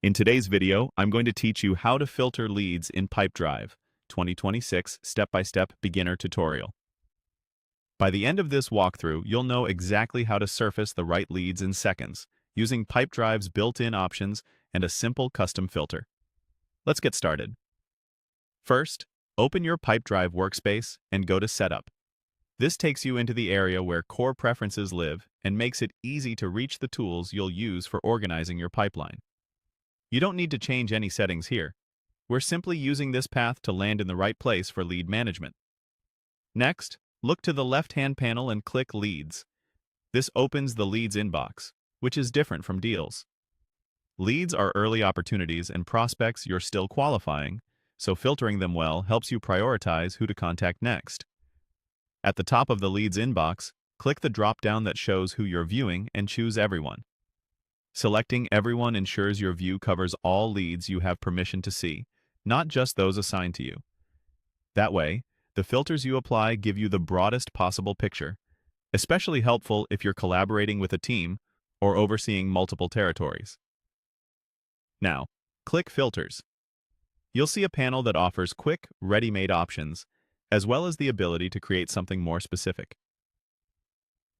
In today's video, I'm going to teach you how to filter leads in Pipedrive 2026 step-by-step beginner tutorial. By the end of this walkthrough, you'll know exactly how to surface the right leads in seconds, using Pipedrive's built-in options and a simple custom filter. Let's get started. First, open your Pipedrive workspace and go to Setup. This takes you into the area where core preferences live and makes it easy to reach the tools you'll use for organizing your pipeline. You don't need to change any settings here. We're simply using this path to land in the right place for lead management. Next, look to the left-hand panel and click Leads. This opens the Leads inbox, which is different from deals. Leads are early opportunities and prospects you're still qualifying, so filtering them well helps you prioritize who to contact next. At the top of the Leads inbox, click the drop-down that shows who you're viewing and choose Everyone. Selecting Everyone ensures your view covers all leads you have permission to see, not just those assigned to you. That way, the filters you apply give you the broadest possible picture, especially helpful if you're collaborating with a team or overseeing multiple territories. Now, click Filters. You'll see a panel that offers quick, ready-made options, as well as the ability to create something more specific.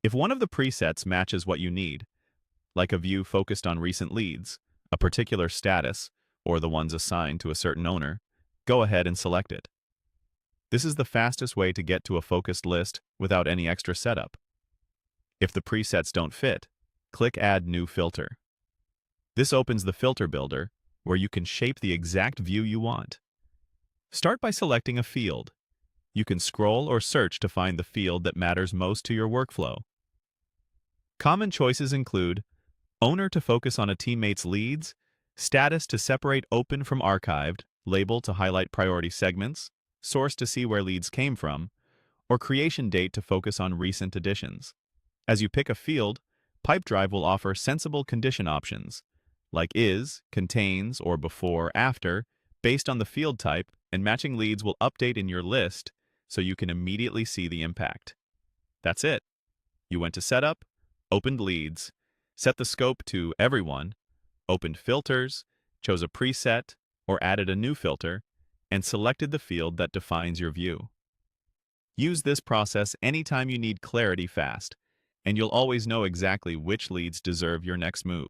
If one of the presets matches what you need, like a view focused on recent leads, a particular status, or the ones assigned to a certain owner, go ahead and select it. This is the fastest way to get to a focused list without any extra setup. If the presets don't fit, click Add New Filter. This opens the filter builder, where you can shape the exact view you want. Start by selecting a field. You can scroll or search to find the field that matters most to your workflow. Common choices include Owner to focus on a teammate's leads, Status to separate open from archived, Label to highlight priority segments, Source to see where leads came from, or Creation date to focus on recent additions. As you pick a field, Pipedrive will offer sensible condition options, like is, contains, or before, after, based on the field type, and matching leads will update in your list so you can immediately see the impact. That's it. You went to Setup, opened Leads, set the scope to Everyone, opened Filters, chose a preset, or added a new filter, and selected the field that defines your view. Use this process anytime you need clarity fast, and you'll always know exactly which leads deserve your next move.